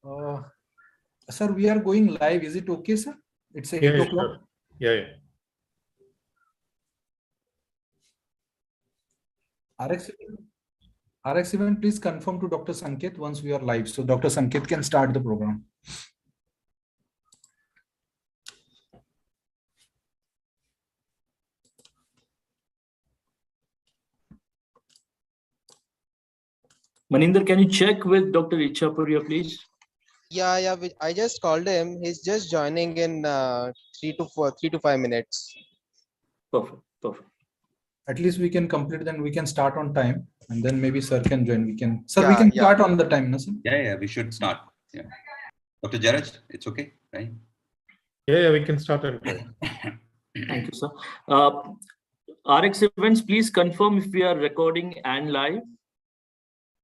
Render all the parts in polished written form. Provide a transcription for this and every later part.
Uh, Sir, we are going live. Is it okay, sir? It's 8 o'clock. Sure. Yeah. RX event, please confirm to Dr. Sanket once we are live. So Dr. Sanket can start the program. Maninder, can you check with Dr. Ichapuria, please? Yeah. I just called him. He's just joining in 3 to 5 minutes. Perfect. At least we can complete, then we can start on time, and then maybe sir can join. We can start on the time, no, sir? Yeah, we should start. Yeah. Dr. Jaraj, it's okay, right? Yeah, we can start on time. Thank you, sir. RX events, please confirm if we are recording and live.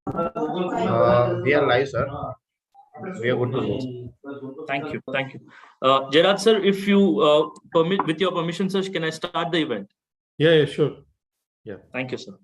We are live, sir. We are good to go. Thank you. Gerard, sir, if you permit, with your permission, sir, can I start the event? Yeah, sure. Yeah. Thank you, sir.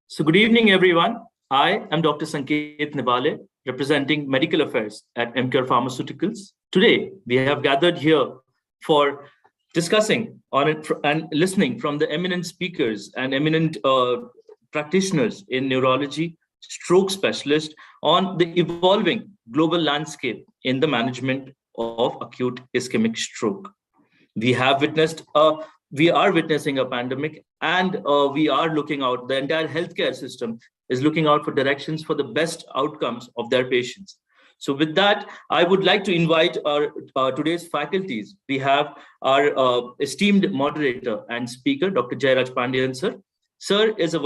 So good evening, everyone. I am Dr. Sanket Nibale, representing Medical Affairs at Emcure Pharmaceuticals. Today, we have gathered here for discussing on it and listening from the eminent speakers and eminent practitioners in neurology, stroke specialists, on the evolving global landscape in the management of acute ischemic stroke. We are witnessing a pandemic, and we are looking out. The entire healthcare system is looking out for directions for the best outcomes of their patients. So with that, I would like to invite our today's faculties. We have our esteemed moderator and speaker, Dr. Jairaj Pandian, sir. Sir is a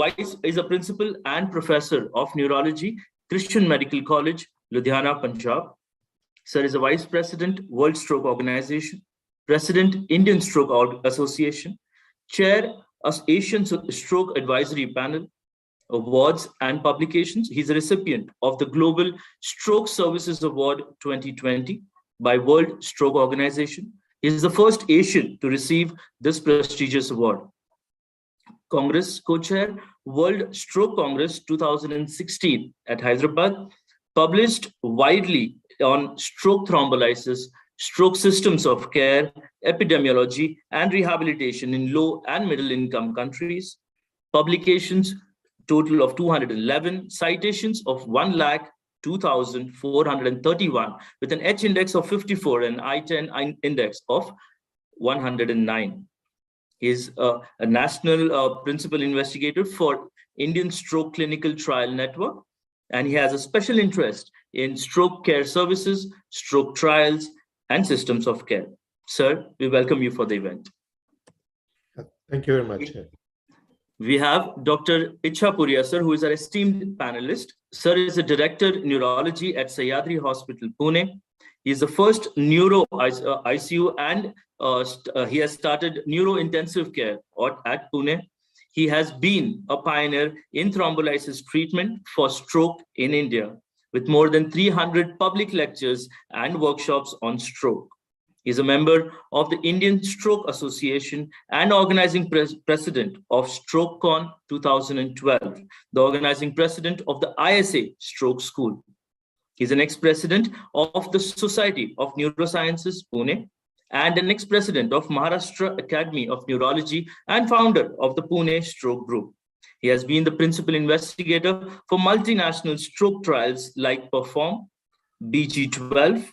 principal and professor of neurology, Christian Medical College, Ludhiana, Punjab. Sir is a vice president, World Stroke Organization, president, Indian Stroke Association, chair of Asian Stroke Advisory Panel, awards and publications. He's a recipient of the Global Stroke Services Award 2020 by World Stroke Organization. He is the first Asian to receive this prestigious award. Congress co-chair, World Stroke Congress 2016 at Hyderabad, published widely on stroke thrombolysis, stroke systems of care, epidemiology, and rehabilitation in low and middle income countries. Publications total of 211, citations of 1,02,431 with an H index of 54 and I-10 index of 109. He is a national principal investigator for Indian Stroke Clinical Trial Network, and he has a special interest in stroke care services, stroke trials, and systems of care. Sir, we welcome you for the event. Thank you very much. We have Dr. Ichapuria, sir, who is our esteemed panelist. Sir is a director neurology at Sahyadri Hospital, Pune. He is the first neuro ICU, and he has started neuro-intensive care at Pune. He has been a pioneer in thrombolysis treatment for stroke in India, with more than 300 public lectures and workshops on stroke. He is a member of the Indian Stroke Association and organizing president of StrokeCon 2012, the organizing president of the ISA Stroke School. He is an ex-president of the Society of Neurosciences, Pune, and an ex-president of Maharashtra Academy of Neurology and founder of the Pune Stroke Group. He has been the principal investigator for multinational stroke trials like PERFORM, BG12,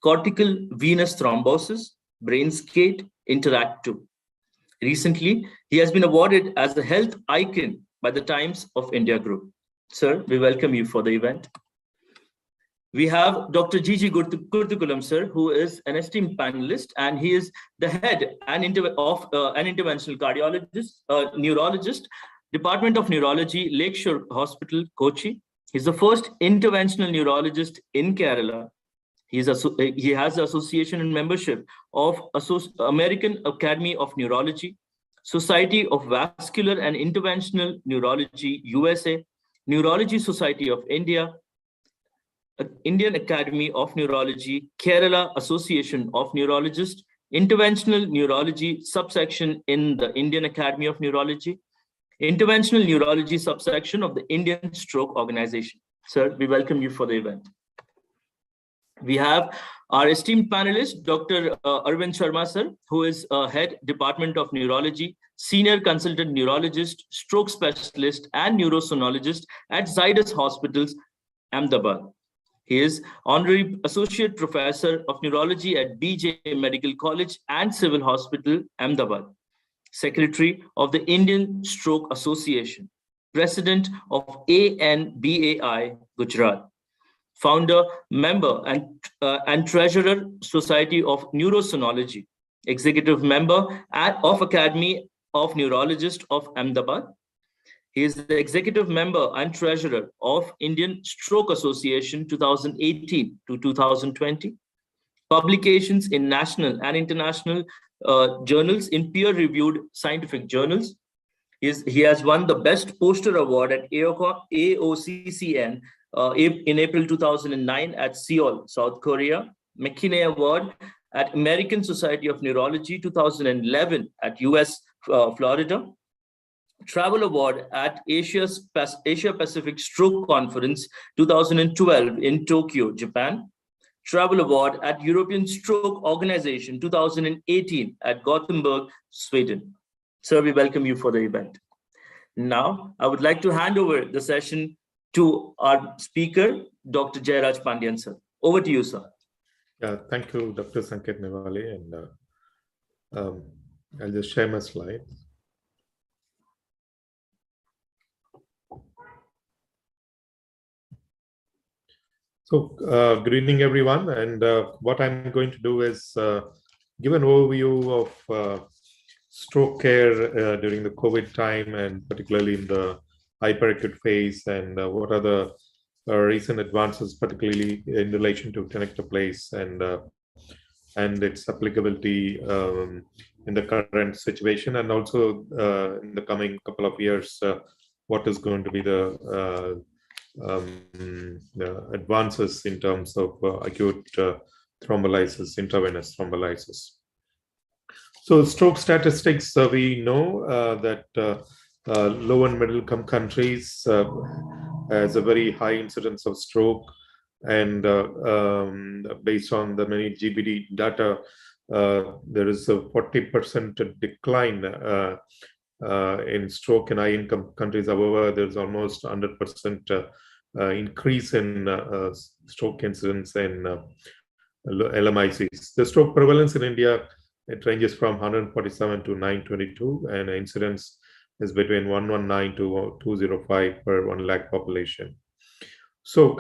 cortical venous thrombosis, BrainSkate, Interact2. Recently, he has been awarded as the health icon by the Times of India Group. Sir, we welcome you for the event. We have Dr. Gigi Kurtikulam, sir, who is an esteemed panelist, and he is the head of an interventional cardiologist, neurologist, Department of Neurology, Lakeshore Hospital, Kochi. He's the first interventional neurologist in Kerala. He has the association and membership of American Academy of Neurology, Society of Vascular and Interventional Neurology, USA, Neurology Society of India, Indian Academy of Neurology, Kerala Association of Neurologists, Interventional Neurology subsection in the Indian Academy of Neurology, Interventional Neurology subsection of the Indian Stroke Organization. Sir, we welcome you for the event. We have our esteemed panelist, Dr. Arvind Sharma, sir, who is Head Department of Neurology, Senior Consultant Neurologist, Stroke Specialist, and Neurosonologist at Zydus Hospitals, Ahmedabad. He is Honorary Associate Professor of Neurology at BJ Medical College and Civil Hospital, Ahmedabad. Secretary of the Indian Stroke Association, President of ANBAI, Gujarat. Founder, member, and treasurer, Society of Neurosonology, executive member of Academy of Neurologists of Ahmedabad. He is the executive member and treasurer of Indian Stroke Association 2018 to 2020. Publications in national and international journals in peer-reviewed scientific journals. He has won the Best Poster Award at AOCCN in April 2009 at Seoul, South Korea, McKinney Award at American Society of Neurology 2011 at US, Florida, Travel Award at Asia Pacific Stroke Conference 2012 in Tokyo, Japan, Travel Award at European Stroke Organization 2018 at Gothenburg, Sweden. Sir, we welcome you for the event. Now, I would like to hand over the session to our speaker, Dr. Jairaj Pandian, sir. Over to you, sir. Yeah, thank you, Dr. Sanket Nevale. And I'll just share my slides. So, good evening, everyone. And what I'm going to do is give an overview of stroke care during the COVID time, and particularly in the hyperacute phase, and what are the recent advances, particularly in relation to Tenectase and its applicability in the current situation, and also in the coming couple of years, what is going to be the advances in terms of acute thrombolysis, intravenous thrombolysis. So stroke statistics, we know that low and middle income countries has a very high incidence of stroke, and based on the many GBD data, there is a 40% decline in stroke in high income countries. However, there's almost 100% increase in stroke incidence in LMICs. The stroke prevalence in India, it ranges from 147 to 922, and incidence is between 119 to 205 per 1 lakh population. So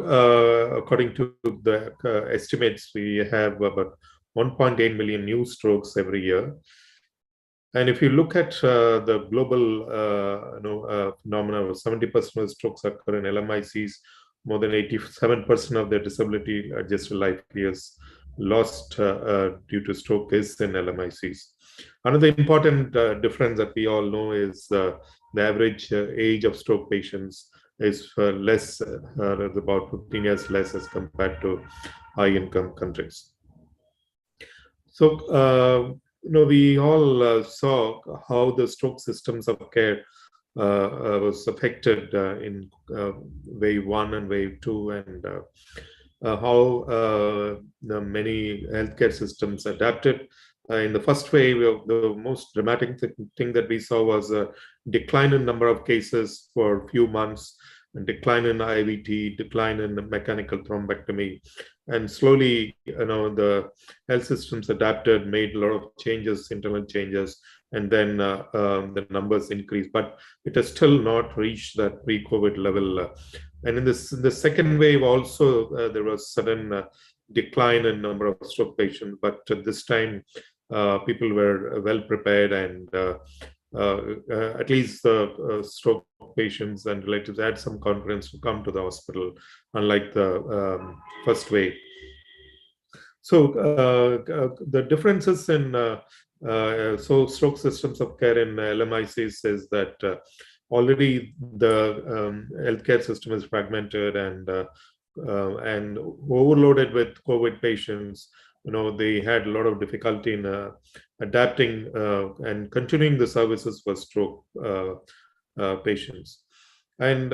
according to the estimates, we have about 1.8 million new strokes every year. And if you look at the global phenomena, 70% of strokes occur in LMICs. More than 87% of their disability adjusted life years lost due to stroke is in LMICs. Another important difference that we all know is the average age of stroke patients is less, about 15 years less as compared to high-income countries. So, we all saw how the stroke systems of care was affected in wave 1 and wave 2, and how the many healthcare systems adapted. In the first wave, the most dramatic thing that we saw was a decline in number of cases for a few months, and decline in IVT, decline in mechanical thrombectomy, and slowly, the health systems adapted, made a lot of changes, internal changes, and then the numbers increased. But it has still not reached that pre-COVID level. And in the second wave, also there was sudden decline in number of stroke patients, but this time people were well prepared, and at least the stroke patients and relatives had some confidence to come to the hospital, unlike the first wave. So the differences in stroke systems of care in LMICs is that already the healthcare system is fragmented, and and overloaded with COVID patients. They had a lot of difficulty in adapting and continuing the services for stroke patients. And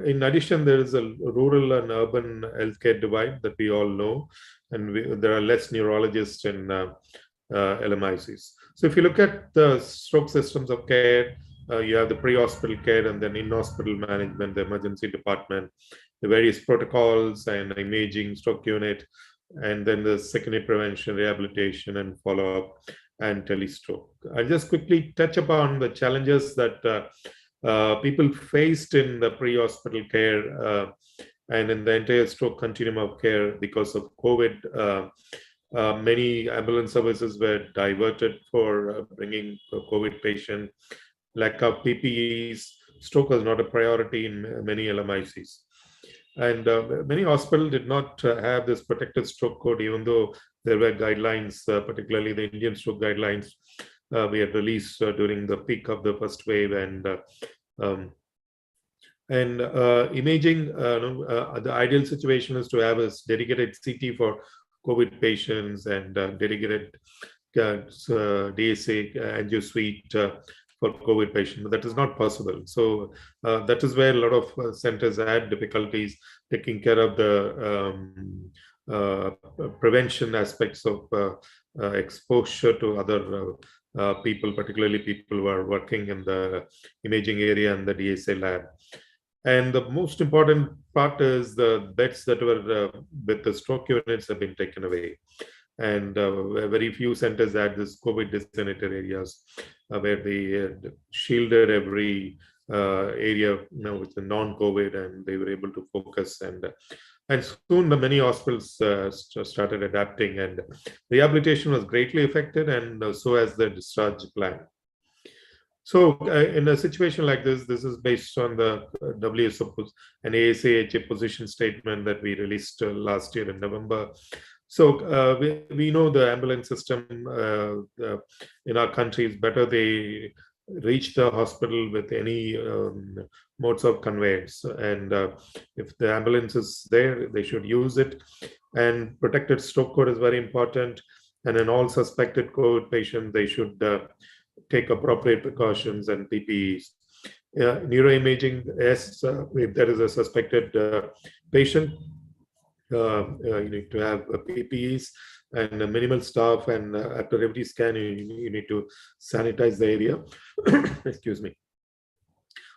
in addition, there is a rural and urban healthcare divide that we all know, and there are less neurologists in LMICs. So if you look at the stroke systems of care, you have the pre-hospital care and then in-hospital management, the emergency department, the various protocols and imaging, stroke unit, and then the secondary prevention, rehabilitation, and follow-up, and telestroke. I'll just quickly touch upon the challenges that people faced in the pre-hospital care and in the entire stroke continuum of care because of COVID. Many ambulance services were diverted for bringing a COVID patient. Lack of PPEs, stroke was not a priority in many LMICs. And many hospitals did not have this protected stroke code, even though there were guidelines, particularly the Indian stroke guidelines we had released during the peak of the first wave. And imaging, the ideal situation is to have a dedicated CT for COVID patients and dedicated DSA angio suite for COVID patients, but that is not possible. So that is where a lot of centers had difficulties taking care of the prevention aspects of exposure to other people, particularly people who are working in the imaging area and the DSA lab. And the most important part is the beds that were with the stroke units have been taken away. And very few centers had this COVID designated areas where they shielded every area with the non-COVID, and they were able to focus. And soon the many hospitals started adapting, and rehabilitation was greatly affected, and so has the discharge plan. So in a situation like this is based on the WHO and ASAHA position statement that we released last year in November. So we know the ambulance system in our country is better. They reach the hospital with any modes of conveyance. And if the ambulance is there, they should use it. And protected stroke code is very important. And in all suspected COVID patients, they should take appropriate precautions and PPEs. Neuroimaging, yes, if there is a suspected patient, you need to have PPEs and minimal staff, and after every scan, you need to sanitize the area. Excuse me.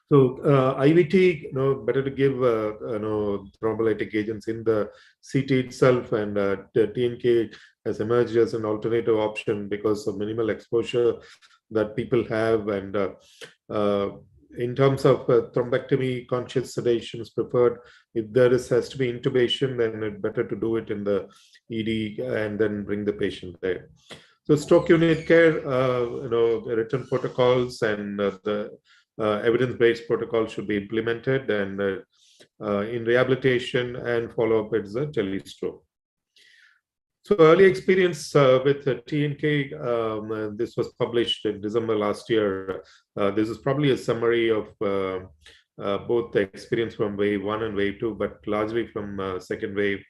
So IVT, better to give thrombolytic agents in the CT itself, and the TNK has emerged as an alternative option because of minimal exposure that people have. And in terms of thrombectomy, conscious sedation is preferred. If there has to be intubation, then it's better to do it in the ED and then bring the patient there. So stroke unit care, written protocols and the evidence-based protocol should be implemented, and in rehabilitation and follow-up, it's a telestroke. So early experience with TNK, this was published in December last year. This is probably a summary of both the experience from wave 1 and wave 2, but largely from second wave,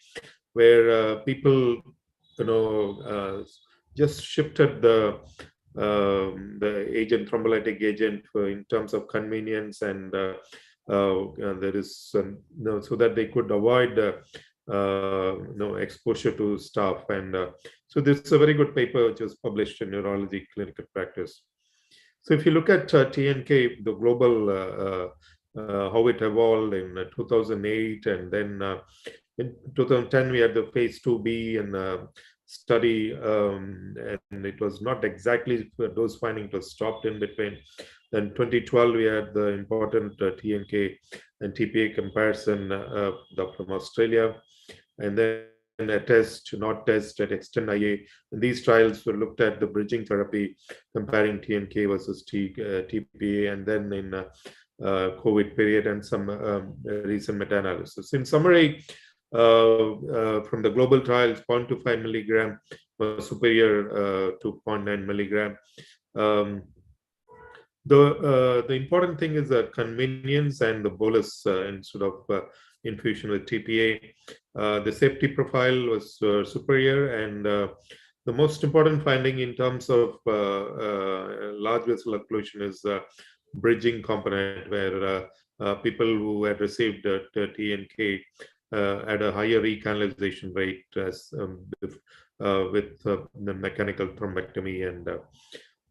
where people, just shifted the agent, thrombolytic agent, in terms of convenience, and there is so that they could avoid exposure to staff. And so this is a very good paper which was published in Neurology Clinical Practice. So if you look at TNK, the global how it evolved in 2008, and then in 2010 we had the phase 2B and study, and it was not exactly dose finding, it was stopped in between. Then 2012 we had the important TNK and TPA comparison from Australia, and then a test, not test, at Extend IA. And these trials were looked at the bridging therapy comparing TNK versus TPA, and then in COVID period, and some recent meta-analysis. In summary, from the global trials, 0.25 milligram was superior to 0.9 milligram. The important thing is the convenience and the bolus instead of infusion with TPA. The safety profile was superior, and the most important finding in terms of large vessel occlusion is bridging component, where people who had received TNK had a higher recanalization rate as with the mechanical thrombectomy, and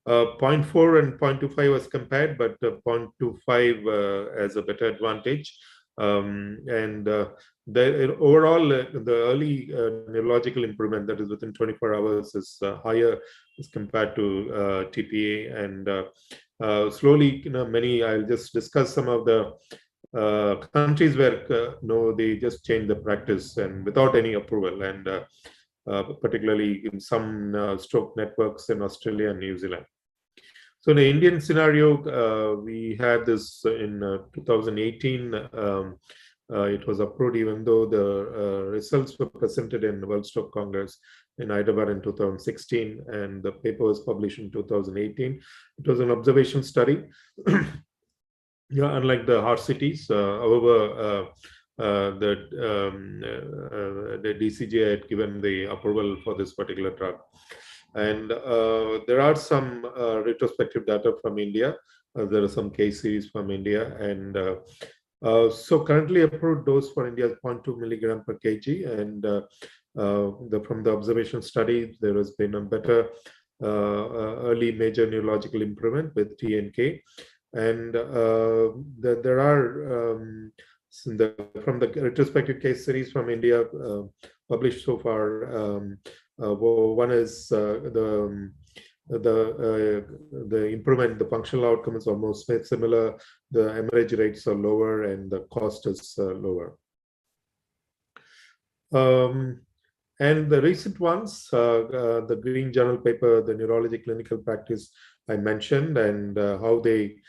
0.4 and 0.25 was compared, but 0.25 has a better advantage. The overall, the early neurological improvement, that is within 24 hours, is higher as compared to TPA. And slowly, I'll just discuss some of the countries where they just changed the practice and without any approval, and particularly in some stroke networks in Australia and New Zealand. So in the Indian scenario, we had this in 2018. It was approved, even though the results were presented in the World Stroke Congress in Hyderabad in 2016, and the paper was published in 2018. It was an observation study. Yeah, unlike the heart cities, however, the DCGI had given the approval for this particular drug. And there are some retrospective data from India. There are some case series from India. And so currently approved dose for India is 0.2 milligram per kg. And from the observation study, there has been a better early major neurological improvement with TNK. And there are from the retrospective case series from India published so far. One is the improvement, the functional outcome is almost similar. The hemorrhage rates are lower, and the cost is lower. And the recent ones, the Green Journal paper, the neurology clinical practice I mentioned, and how they,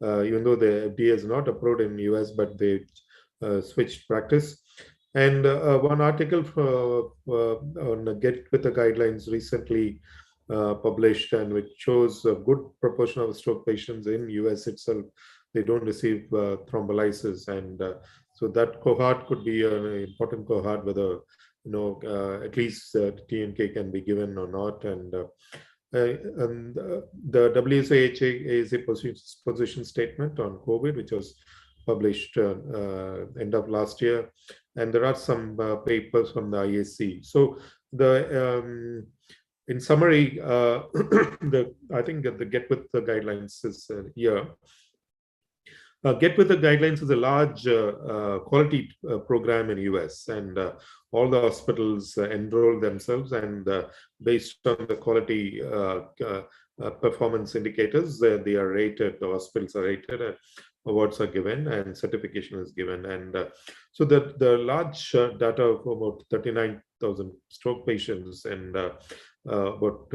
even though the FDA is not approved in the US, but they switched practice. And one article on Get With the Guidelines recently published, and which shows a good proportion of stroke patients in US itself, they don't receive thrombolysis. And so that cohort could be an important cohort, whether at least TNK can be given or not. And the WSAHA is a position statement on COVID, which was published end of last year, and there are some papers from the IAC. So the in summary, I think that the Get With the Guidelines is here. Get With the Guidelines is a large quality program in US, and all the hospitals enroll themselves, and based on the quality performance indicators, they are rated, the hospitals are rated, and awards are given, and certification is given. And so the large data of about 39,000 stroke patients, and about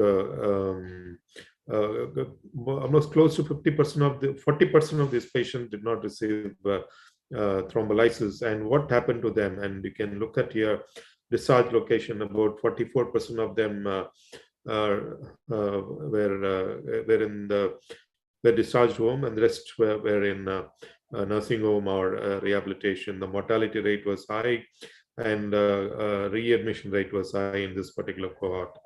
almost close to 40% of these patients did not receive thrombolysis. And what happened to them? And you can look at here discharge location. About 44% of them were discharged home, and the rest were in nursing home or rehabilitation. The mortality rate was high, and readmission rate was high in this particular cohort.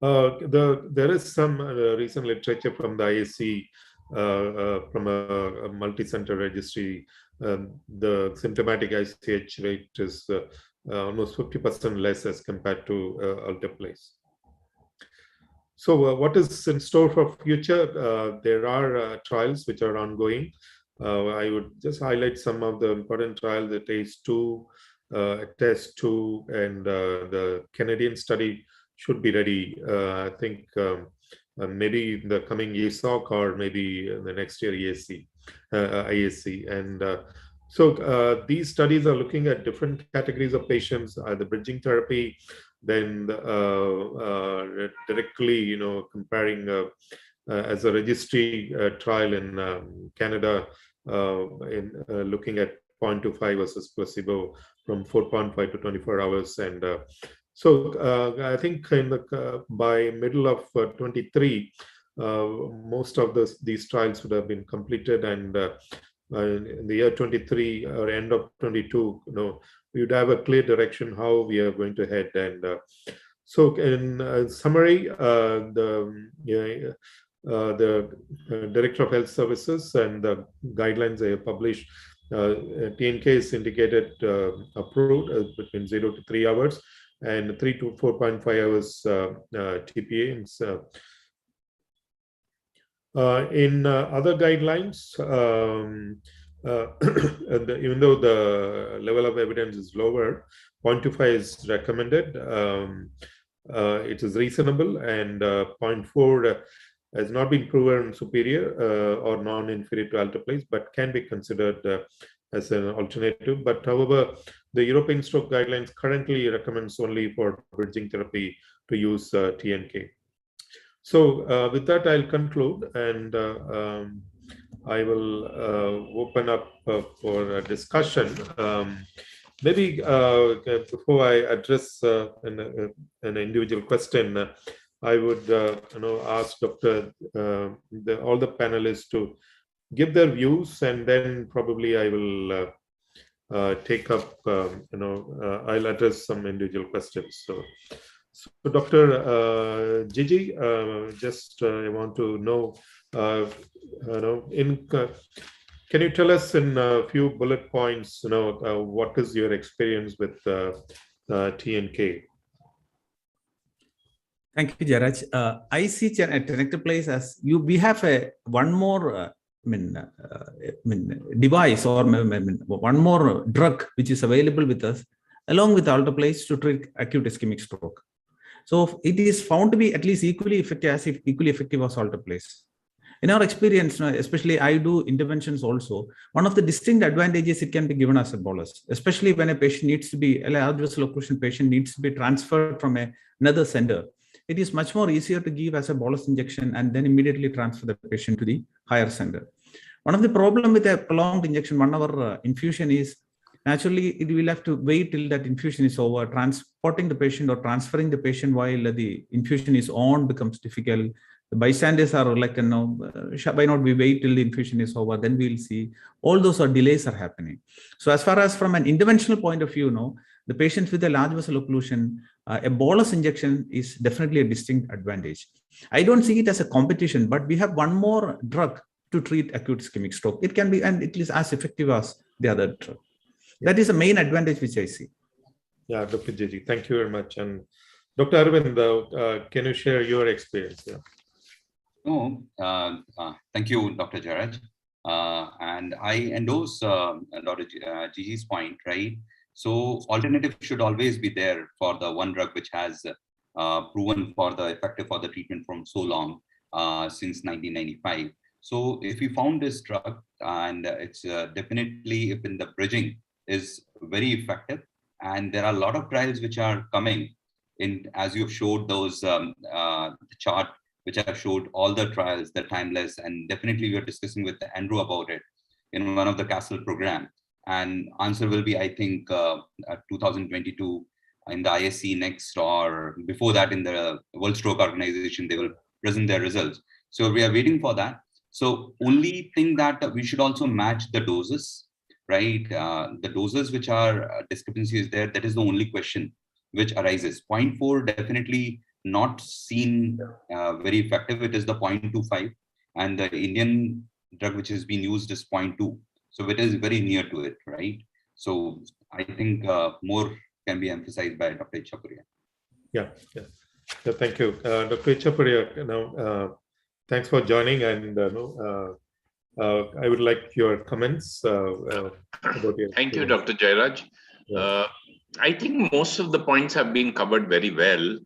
There is some recent literature from the IAC, from a multi-center registry. The symptomatic ICH rate is almost 50% less as compared to Alteplase. So what is in store for future? There are trials which are ongoing. I would just highlight some of the important trials, the TASE-2, TEST-2, and the Canadian study should be ready, I think, maybe in the coming ESOC, or maybe in the next year IAC. And so these studies are looking at different categories of patients, the bridging therapy, then directly, comparing as a registry trial in Canada, in looking at 0.25 versus placebo from 4.5 to 24 hours. And so I think by middle of 23, most of these trials would have been completed, and in the year 23 or end of 22, we would have a clear direction how we are going to head. And so, in summary, the Director of Health Services and the guidelines they have published, TNK is indicated approved between 0 to 3 hours and 3 to 4.5 hours TPA. In other guidelines, and even though the level of evidence is lower, 0.25 is recommended. It is reasonable, and 0.4 has not been proven superior or non-inferior to alteplase, but can be considered as an alternative. But however, the European stroke guidelines currently recommends only for bridging therapy to use TNK. So with that, I'll conclude, and I will open up for a discussion. Maybe before I address an individual question, I would ask Dr. all the panelists to give their views, and then probably I will take up, I'll address some individual questions. So Dr. Gigi, just I want to know, can you tell us in a few bullet points, what is your experience with TNK? Thank you, Jaraj. I see Tenectase as we have one more device or one more drug which is available with us along with alteplase to treat acute ischemic stroke. So it is found to be at least equally effective as alteplase. In our experience, especially I do interventions also, one of the distinct advantages it can be given as a bolus, especially when a patient needs to be, a large vessel occlusion patient needs to be transferred from another center. It is much more easier to give as a bolus injection and then immediately transfer the patient to the higher center. One of the problems with a prolonged injection, 1 hour infusion, is naturally it will have to wait till that infusion is over. Transporting the patient or transferring the patient while the infusion is on becomes difficult. The bystanders are like, why not we wait till the infusion is over, then we'll see. All those delays are happening. So as far as from an interventional point of view, the patients with a large vessel occlusion, a bolus injection is definitely a distinct advantage. I don't see it as a competition, but we have one more drug to treat acute ischemic stroke. It can be, and it is as effective as the other drug. That is the main advantage which I see. Yeah, Dr. Gigi, thank you very much. And Dr. Arvind, can you share your experience? Yeah. No, thank you, Dr. Jaraj. And I endorse Dr. Gigi's point, right? So alternative should always be there for the one drug which has proven for the effective for the treatment from so long, since 1995. So if we found this drug, and it's definitely, if in the bridging is very effective, and there are a lot of trials which are coming in, as you've showed those the chart which have showed all the trials, the timeless, and definitely we are discussing with Andrew about it in one of the Castle program. And answer will be, I think, 2022 in the ISC next, or before that in the World Stroke Organization, they will present their results. So we are waiting for that. So only thing that we should also match the doses, right? The doses which are discrepancies there, that is the only question which arises. 0.4 definitely not seen very effective. It is the 0.25, and the Indian drug which has been used is 0.2. So it is very near to it, right? So I think more can be emphasized by Dr. Ichapuria. Yeah. Thank you, Dr. Ichapuria. Thanks for joining, and I would like your comments about your. Thank you, Dr. Jairaj. Yeah. I think most of the points have been covered very well.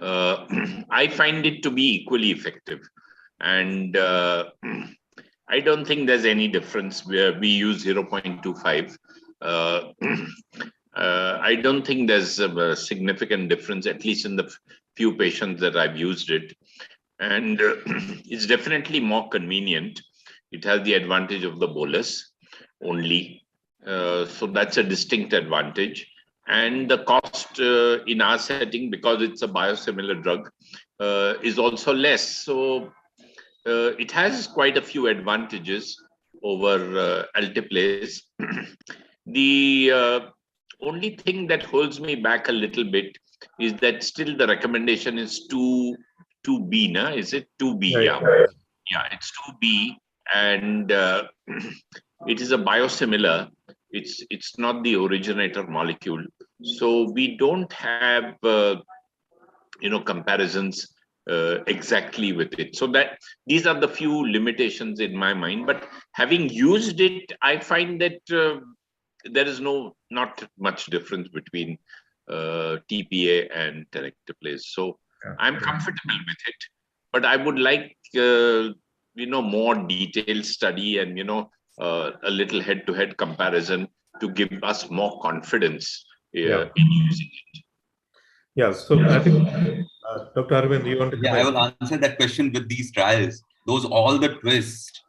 I find it to be equally effective, and I don't think there's any difference where we use 0.25. I don't think there's a significant difference, at least in the few patients that I've used it. And it's definitely more convenient. It has the advantage of the bolus only. So that's a distinct advantage. And the cost in our setting, because it's a biosimilar drug, is also less. So it has quite a few advantages. over Alteplase. The only thing that holds me back a little bit is that still the recommendation is 2B, na? Is it 2B? Yeah, it's 2B, and it is a biosimilar. It's not the originator molecule, so we don't have comparisons exactly with it. So that these are the few limitations in my mind. But having used it, I find that there is not much difference between TPA and Tenectase. So I'm comfortable with it, but I would like more detailed study and a little head-to-head comparison to give us more confidence in using it. Yeah, so I think Dr. Arvind, you want to comment? I will answer that question with these trials. Those all the twist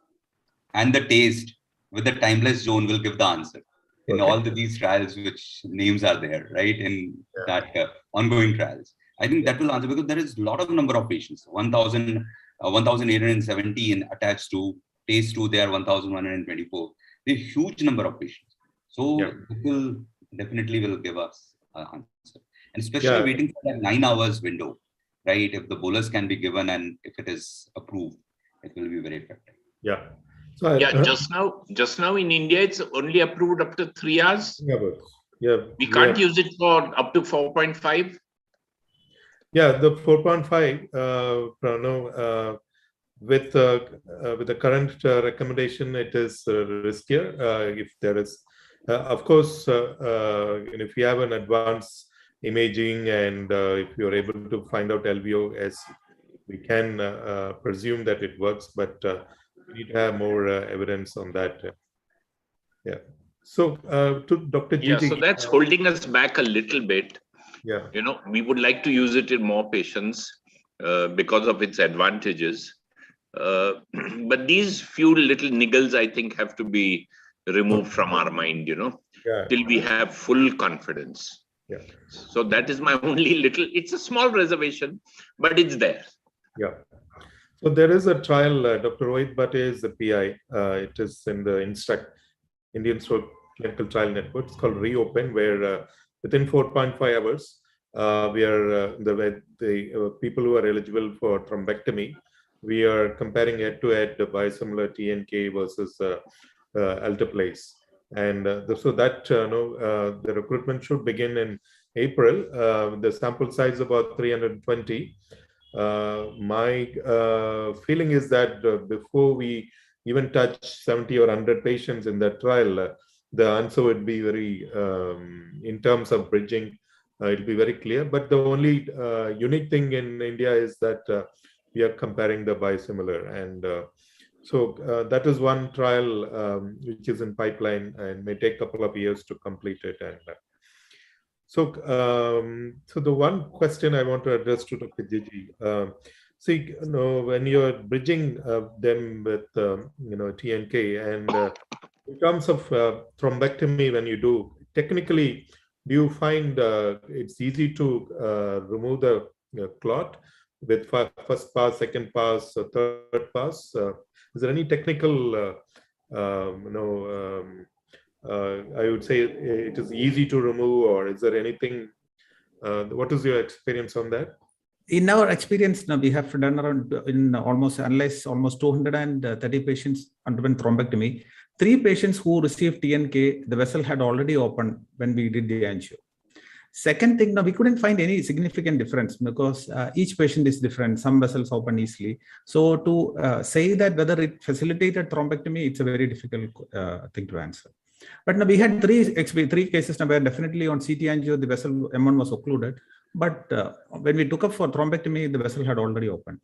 and the taste with the timeless zone will give the answer in all these trials, which names are there, right? In that ongoing trials. I think that will answer because there is a lot of number of patients, 1,817 attached to taste 2, they are 1,124. They're huge number of patients. So it will definitely will give us an answer. And especially waiting for that 9 hours window, right? If the bolus can be given and if it is approved, it will be very effective. Yeah. So just now in India, it's only approved up to 3 hours. We can't use it for up to 4.5. Yeah, the 4.5, with the current recommendation, it is riskier. If there is, of course, if you have an advanced imaging and if you're able to find out LVOS, we can presume that it works, but we need to have more evidence on that. So to Dr. Gigi. So that's holding us back a little bit. Yeah. We would like to use it in more patients because of its advantages. But these few little niggles, I think, have to be removed from our mind, till we have full confidence. So that is my only it's a small reservation, but it's there. Yeah. So there is a trial, Dr. Rohit Bhatt is the PI. It is in the INSTRUCT, Indian Stroke Clinical Trial Network. It's called Reopen, where within 4.5 hours, we are the people who are eligible for thrombectomy. We are comparing head-to-head biosimilar TNK versus Alteplase. And so that the recruitment should begin in April. The sample size is about 320. My feeling is that before we even touch 70 or 100 patients in that trial, the answer would be very, in terms of bridging, it'll be very clear. But the only unique thing in India is that we are comparing the biosimilar. And so that is one trial which is in pipeline and may take a couple of years to complete it. And so the one question I want to address to Dr. Gigi, see, when you're bridging them with TNK, and in terms of thrombectomy, when you do, technically, do you find it's easy to remove the clot with first pass, second pass, third pass? Is there any technical, I would say it is easy to remove, or is there anything? What is your experience on that? In our experience, now we have done around almost 230 patients underwent thrombectomy. 3 patients who received TNK, the vessel had already opened when we did the Emcure. Second thing, now we couldn't find any significant difference because each patient is different. Some vessels open easily. So to say that whether it facilitated thrombectomy, it's a very difficult thing to answer. But now we had 3 cases now where definitely on CT angio, the vessel M1 was occluded. But when we took up for thrombectomy, the vessel had already opened.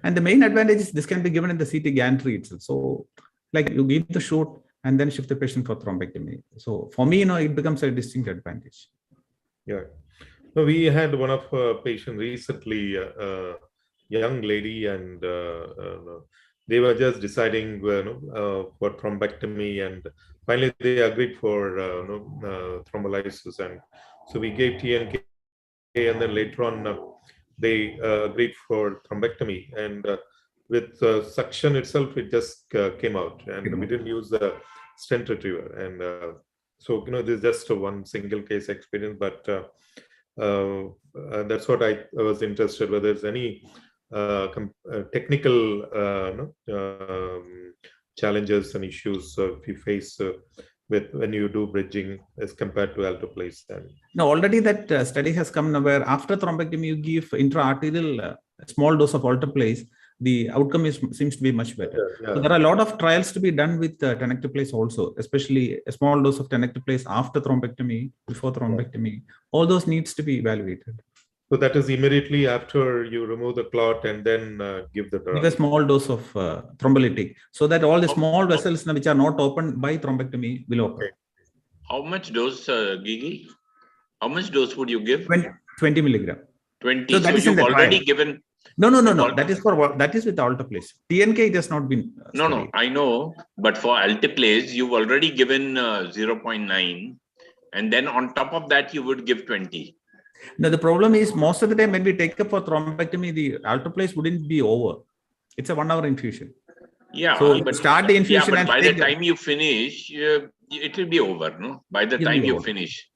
And the main advantage is this can be given in the CT gantry itself. So like you give the shoot and then shift the patient for thrombectomy. So for me, it becomes a distinct advantage. Yeah. So we had one of our patients recently, young lady, and they were just deciding for thrombectomy, and finally they agreed for thrombolysis, and so we gave TNK, and then later on they agreed for thrombectomy. And with suction itself, it just came out, and we didn't use the stent retriever. And so, this is just a one single case experience, but that's what I was interested, whether there's any technical challenges and issues if you face with when you do bridging as compared to alteplase. And no, already that study has come now where after thrombectomy you give intra-arterial small dose of alteplase, the outcome seems to be much better. Yeah. So there are a lot of trials to be done with tenectase also, especially a small dose of tenectase after thrombectomy, before thrombectomy. All those needs to be evaluated. So that is immediately after you remove the clot and then give the drug. Give a small dose of thrombolytic, so that all the small vessels which are not opened by thrombectomy will open. Okay. How much dose, Gigi? How much dose would you give? 20 milligram. 20. So that is you've already trial. given. No. That is with alteplase. TNK it has not been. No, I know. But for alteplase, you've already given 0.9. And then on top of that, you would give 20. No, the problem is most of the time when we take up for thrombectomy, the alteplase wouldn't be over. It's a 1 hour infusion. Yeah. So start the infusion. Yeah, but by the time you finish, it will be over, no? By the time you finish.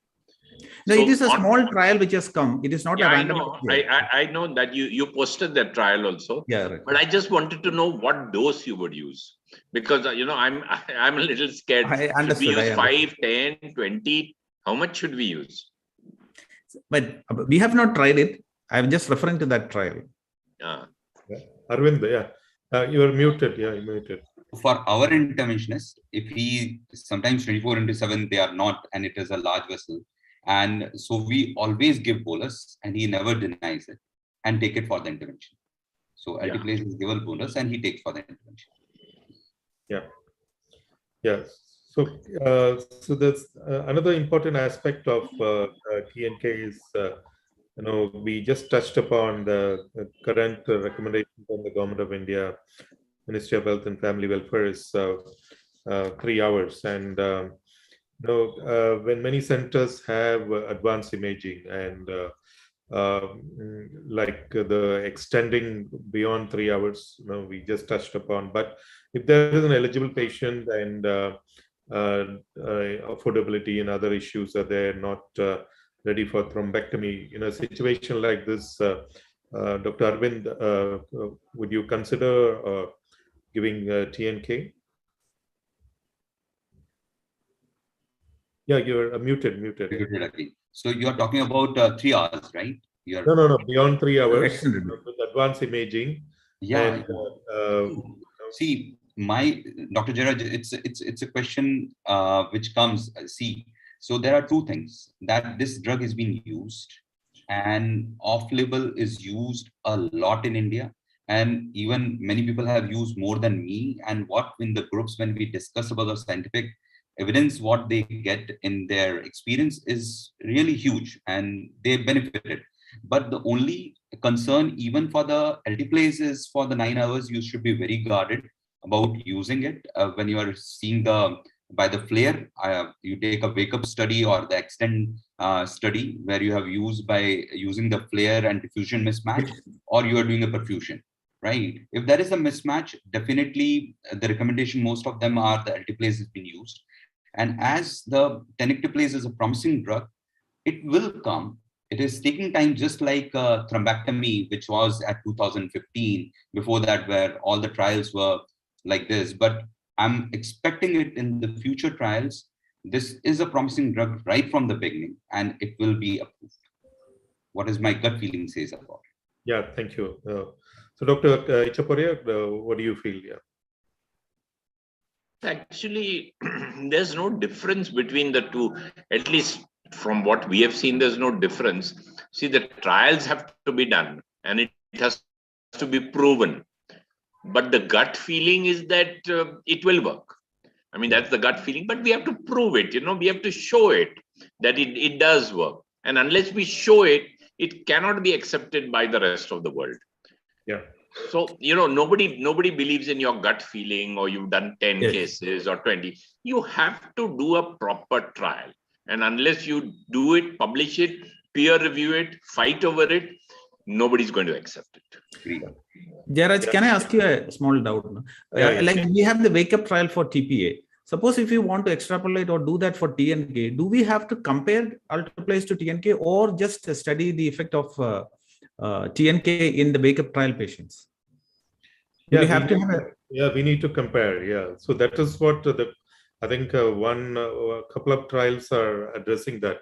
No, so it is a small trial which has come. It is not a random. I know that you posted that trial also. Yeah, right. But I just wanted to know what dose you would use, because I'm a little scared. I understood. Should we use 5, 10, 20? How much should we use? But we have not tried it. I'm just referring to that trial. Yeah. Arvind, you are muted. Yeah, you muted. For our interventionist, if he sometimes 24/7 they are not, and it is a large vessel. And so we always give bolus, and he never denies it, and take it for the intervention. So alteplase is given bolus, and he takes for the intervention. Yeah. So there's another important aspect of TNK is, we just touched upon the current recommendation from the Government of India, Ministry of Health and Family Welfare is 3 hours, and when many centers have advanced imaging and like the extending beyond 3 hours, we just touched upon. But if there is an eligible patient and affordability and other issues are there, not ready for thrombectomy, in a situation like this, Dr. Arvind, would you consider giving TNK? Yeah, you're muted. So you are talking about 3 hours, right? No, beyond 3 hours with advanced imaging. Yeah. See, Dr. Jairaj, it's a question which comes. So there are two things, that this drug is being used, and off-label is used a lot in India, and even many people have used more than me. And what in the groups when we discuss about the scientific evidence, what they get in their experience is really huge, and they benefited. But the only concern, even for the alteplase, is for the 9 hours, you should be very guarded about using it. When you are seeing by the flare, you take a wake-up study or the extend study where you have used by using the flare and diffusion mismatch, or you are doing a perfusion, right? If there is a mismatch, definitely the recommendation, most of them are the alteplase has been used. And as the tenectase is a promising drug, it will come. It is taking time, just like thrombectomy, which was at 2015, before that, where all the trials were like this. But I'm expecting it in the future trials. This is a promising drug right from the beginning, and it will be approved. What is my gut feeling says about it? Yeah, thank you. So Dr. Ichaporia, what do you feel? Yeah. Actually, there's no difference between the two. At least from what we have seen, there's no difference. See, the trials have to be done, and it has to be proven. But the gut feeling is that it will work. I mean, that's the gut feeling, but we have to prove it. We have to show it that it does work. And unless we show it, it cannot be accepted by the rest of the world. Yeah. So, nobody believes in your gut feeling, or you've done 10 cases or 20. You have to do a proper trial. And unless you do it, publish it, peer review it, fight over it, nobody's going to accept it. Jaraj, can I ask you a small doubt? Like we have the wake up trial for TPA. Suppose if you want to extrapolate or do that for TNK, do we have to compare alteplase to TNK or just study the effect of TNK in the wake up trial patients? We need to compare. Yeah, so that is what I think a couple of trials are addressing, that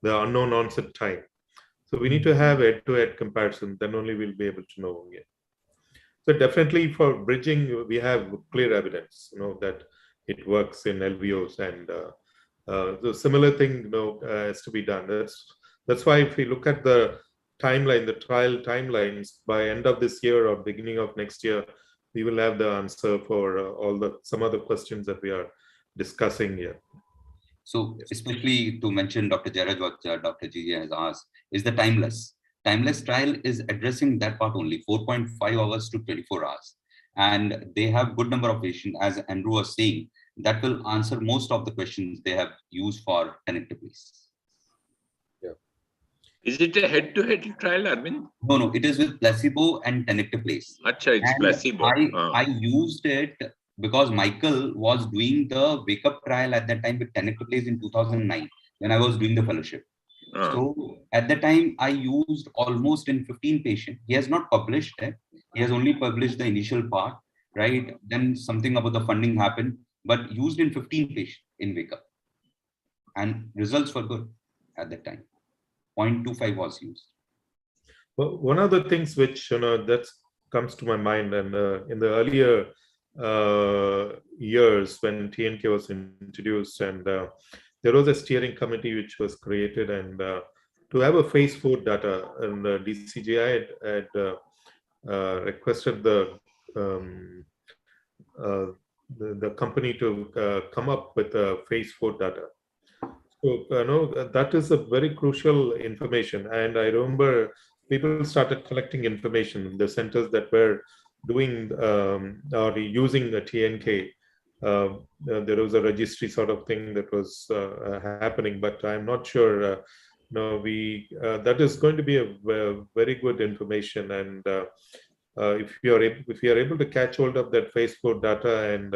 the unknown onset time. So we need to have head-to-head comparison. Then only we'll be able to know. Yeah. So definitely for bridging, we have clear evidence, that it works in LVOs, and the similar thing, has to be done. That's why if we look at the timeline, the trial timelines, by end of this year or beginning of next year, we will have the answer for some of the questions that we are discussing here. So especially to mention, Dr. Jaraj, what Dr. Gigi has asked, is the timeless. Timeless trial is addressing that part only, 4.5 hours to 24 hours. And they have good number of patients, as Andrew was saying, that will answer most of the questions they have used for Tenectase. Yeah. Is it a head-to-head trial, Arvind? No, it is with placebo and Tenectase. Acha, it's placebo. I used it because Michael was doing the wake-up trial at that time with Tenectase in 2009 when I was doing the fellowship. So at the time, I used almost in 15 patients. He has not published it. He has only published the initial part, right? Then something about the funding happened, but used in 15 patients in wake-up. And results were good at that time. 0.25 was used. Well, one of the things which, that comes to my mind, and in the earlier years when TNK was introduced, and there was a steering committee which was created, and to have a phase 4 data, and DCGI had requested the company to come up with a phase 4 data. So that is a very crucial information, and I remember people started collecting information. The centers that were doing or using the TNK, there was a registry sort of thing that was happening, but I'm not sure. That is going to be a very good information, and if you are able to catch hold of that phase 4 data, and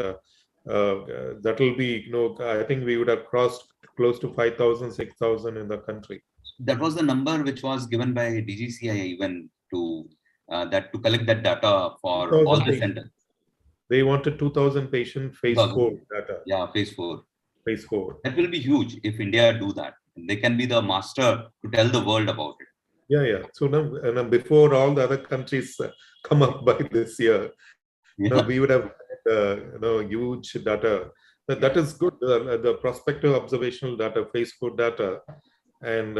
that will be, I think we would have crossed close to 5,000, 6,000 in the country. That was the number which was given by DGCI even to collect that data for all the centers. They wanted 2,000 patient phase 4 data. Yeah, phase 4. Phase 4. That will be huge if India do that. They can be the master to tell the world about it. Yeah. So now before all the other countries come up by this year, we would have huge data. That is good. The prospective observational data, phase 4 data, and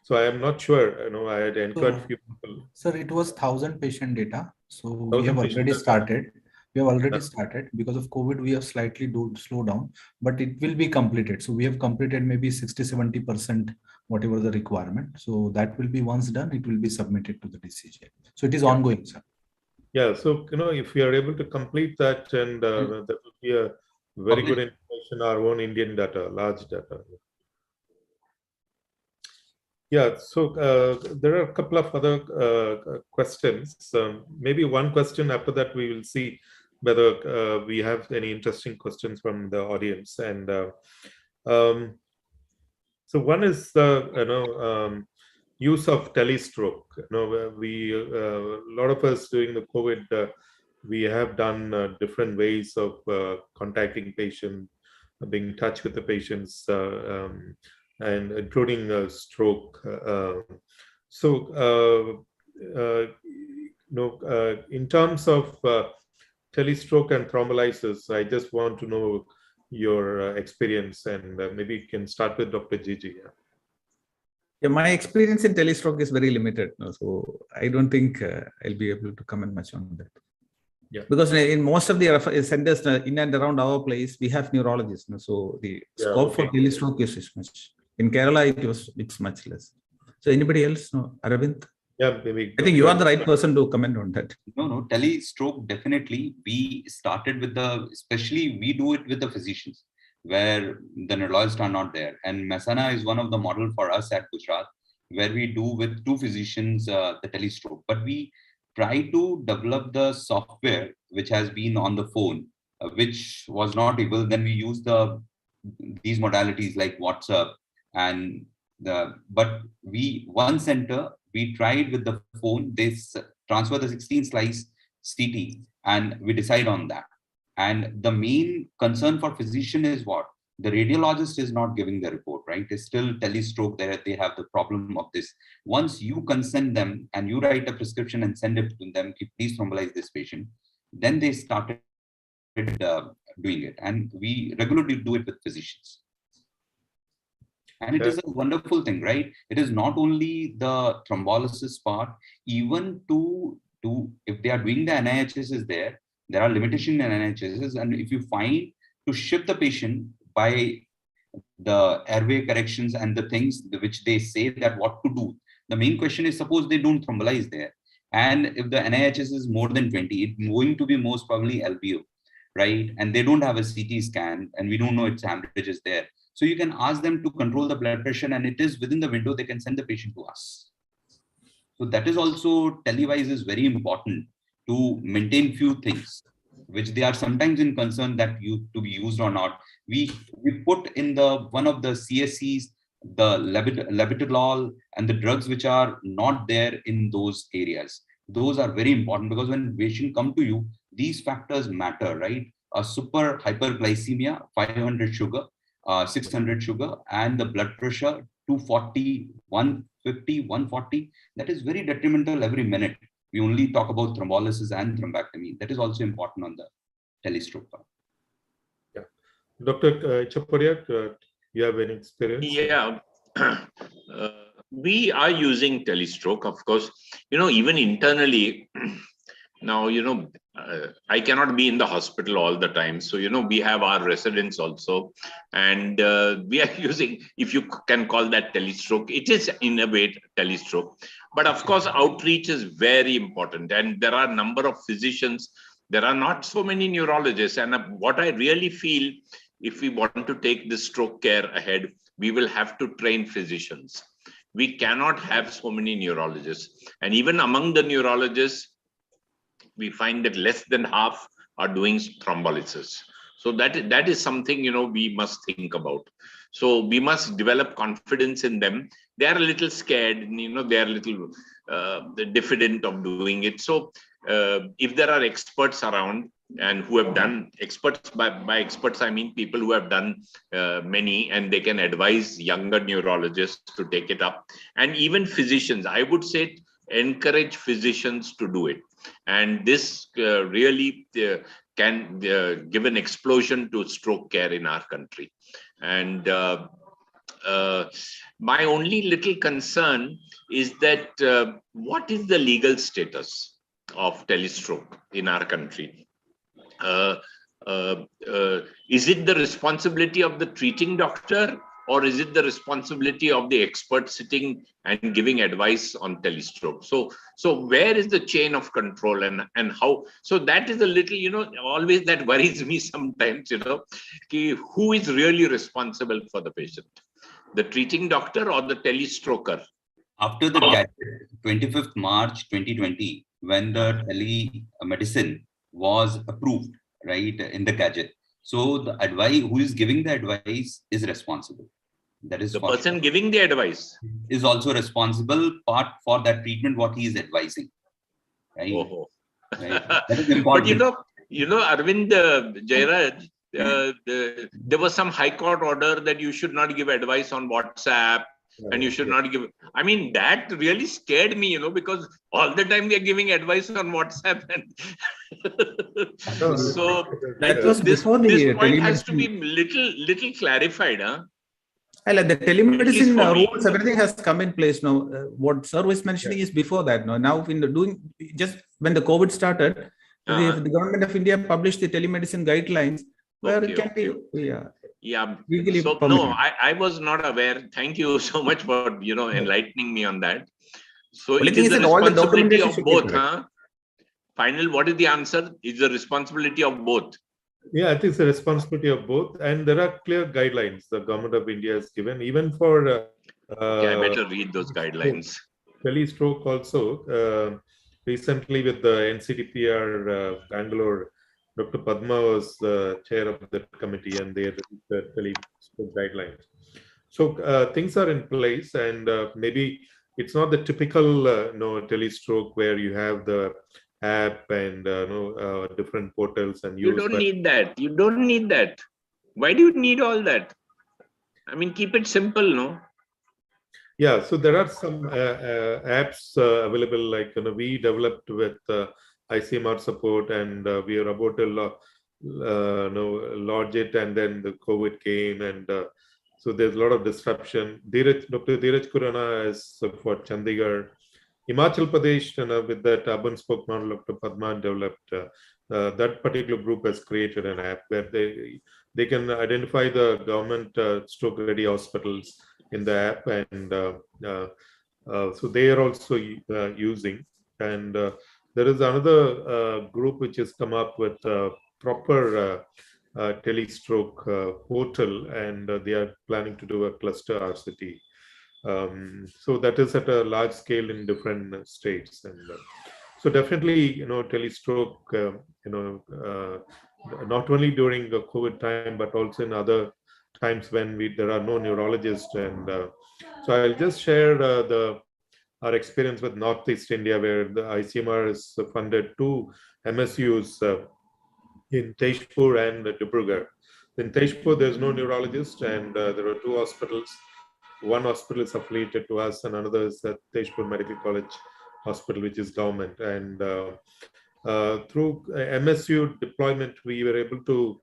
so I am not sure. I had encouraged few people. Sir, it was 1,000 patient data. So we have already started. We have already started. Because of COVID, we have slightly slowed down, but it will be completed. So we have completed maybe 60-70%, whatever the requirement. So that will be once done, it will be submitted to the DCGI. So it is ongoing, sir. Yeah. So if we are able to complete that, and that will be a very good information, our own Indian data, large data. Yeah, so there are a couple of other questions. Maybe one question, after that we will see whether we have any interesting questions from the audience. And so one is the use of telestroke. A lot of us during the COVID, we have done different ways of contacting patients, being in touch with the patients, and including a stroke. In terms of telestroke and thrombolysis, I just want to know your experience, and maybe you can start with Dr. Gigi. Yeah, my experience in telestroke is very limited, so I don't think I'll be able to comment much on that. Yeah. Because in most of the centers in and around our place, we have neurologists, so the scope for telestroke is much. In Kerala, it's much less. So anybody else? No, Aravind? Yeah, maybe. I think you are the right person to comment on that. No, telestroke, definitely. We started with especially we do it with the physicians where the neurologists are not there. And Mehsana is one of the model for us at Gujarat, where we do with 2 physicians the telestroke, but we try to develop the software which has been on the phone, which was not able. Then we use these modalities like WhatsApp and but one center, we tried with the phone, they transfer the 16 slice CT and we decide on that. And the main concern for physician is what? The radiologist is not giving the report, right? It's still telestroke there. They have the problem of this. Once you consent them and you write a prescription and send it to them, please normalize this patient, then they started doing it. And we regularly do it with physicians. And it is a wonderful thing, right? It is not only the thrombolysis part, even if they are doing the NIHS there are limitations in NIHS. And if you find to ship the patient by the airway corrections and the things which they say that what to do, the main question is, suppose they don't thrombolize there. And if the NIHS is more than 20, it's going to be most probably LBO, right? And they don't have a CT scan and we don't know its hemorrhage is there. So you can ask them to control the blood pressure and it is within the window, they can send the patient to us. So that is also, televise is very important to maintain few things, which they are sometimes in concern that to be used or not. We put in one of the CSCs, the labetalol and the drugs which are not there in those areas. Those are very important because when patient come to you, these factors matter, right? A super hyperglycemia, 500 sugar, 600 sugar, and the blood pressure 240, 150, 140. That is very detrimental every minute. We only talk about thrombolysis and thrombectomy. That is also important on the telestroke part. Yeah. Dr. Chappariak, you have any experience? Yeah. We are using telestroke, of course, even internally. Now, I cannot be in the hospital all the time. So, we have our residents also. And we are using, if you can call that telestroke, it is in a way telestroke. But of course, outreach is very important. And there are a number of physicians. There are not so many neurologists. And what I really feel, if we want to take the stroke care ahead, we will have to train physicians. We cannot have so many neurologists. And even among the neurologists, we find that less than half are doing thrombolysis. So that is something, we must think about. So we must develop confidence in them. They are a little scared, they are a little diffident of doing it. So if there are experts around and who have done, experts, by experts, I mean people who have done many, and they can advise younger neurologists to take it up. And even physicians, I would say, encourage physicians to do it. And this really can give an explosion to stroke care in our country. And my only little concern is that what is the legal status of telestroke in our country? Is it the responsibility of the treating doctor, or is it the responsibility of the expert sitting and giving advice on telestroke? So where is the chain of control and how? So that is a little, always that worries me sometimes, who is really responsible for the patient? The treating doctor or the telestroker? After the gadget, 25th March 2020, when the telemedicine was approved, right, in the gadget. So the advice, who is giving the advice is responsible. That is the person giving the advice is also responsible part for that treatment, what he is advising. Right? Oh. Right? That is important. But Arvind Jairaj, there was some high court order that you should not give advice on WhatsApp. And you should not give. I mean, that really scared me, because all the time we are giving advice on WhatsApp, and so that was this the point has to be little clarified, huh? The telemedicine rules, everything has come in place now. What sir was mentioning is before that. Now, just when the COVID started, the government of India published the telemedicine guidelines where it can be. Yeah. So no, I was not aware. Thank you so much for enlightening me on that. So it is the responsibility of both, huh? Final, what is the answer? It's the responsibility of both. Yeah, I think it's the responsibility of both, and there are clear guidelines the government of India has given, even for Okay, I better read those guidelines. Telestroke also. Recently with the NCDPR Bangalore, Dr. Padma was the chair of that committee, and they released the telestroke guidelines. So things are in place, and maybe it's not the typical telestroke where you have the app and different portals and you don't need that. You don't need that. Why do you need all that? I mean, keep it simple, no? Yeah, so there are some apps available, like we developed with ICMR support, and we are about to launch it, and then the COVID came, and so there's a lot of disruption. Dr. Dheeraj Khurana is for Chandigarh. Himachal Pradesh, with that urban spoke model, Dr. Padma developed. That particular group has created an app where they can identify the government stroke-ready hospitals in the app, and so they are also using. And there is another group which has come up with proper telestroke portal, and they are planning to do a cluster RCT. So that is at a large scale in different states, and so definitely, telestroke, not only during the COVID time, but also in other times when there are no neurologists. And so I'll just share our experience with Northeast India, where the ICMR has funded 2 MSUs in Tezpur and Dibrugarh. In Tezpur, there's no neurologist, and there are 2 hospitals. One hospital is affiliated to us, and another is at Tezpur Medical College Hospital, which is government. And through MSU deployment, we were able to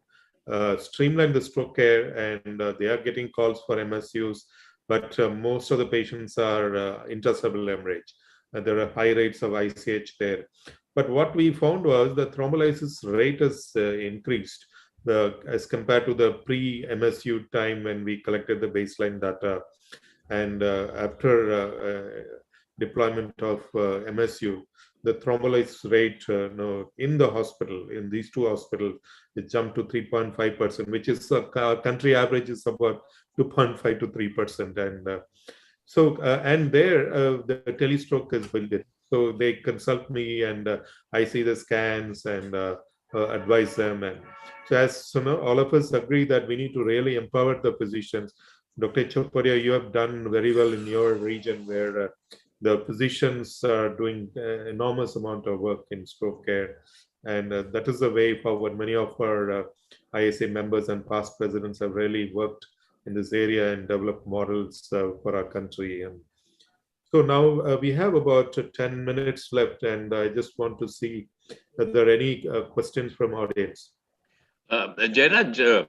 streamline the stroke care, and they are getting calls for MSUs, but most of the patients are intracerebral hemorrhage. There are high rates of ICH there. But what we found was the thrombolysis rate has increased as compared to the pre-MSU time when we collected the baseline data. And after deployment of MSU, the thrombolysis rate in the hospital, in these 2 hospitals, it jumped to 3.5%, which is country average is about 2.5 to 3%. And and there the telestroke is built in. So they consult me, and I see the scans and advise them. And so as all of us agree that we need to really empower the physicians. Dr. Choparia, you have done very well in your region, where the physicians are doing enormous amount of work in stroke care, and that is the way forward. Many of our ISA members and past presidents have really worked in this area and developed models for our country. And so now we have about 10 minutes left, and I just want to see if there are any questions from audience. Jairaj,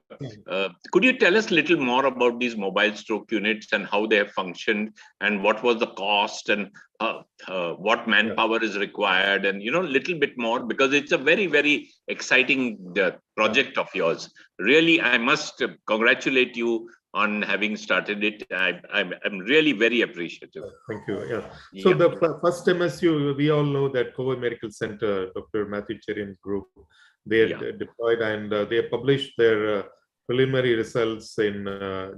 could you tell us a little more about these mobile stroke units and how they have functioned, and what was the cost, and what manpower is required, and a little bit more, because it's a very, very exciting project of yours. Really, I must congratulate you on having started it. I'm really very appreciative. Thank you. Yeah. So the first MSU, we all know that COVID Medical Center, Dr. Matthew Cherian's group, they deployed, and they published their preliminary results in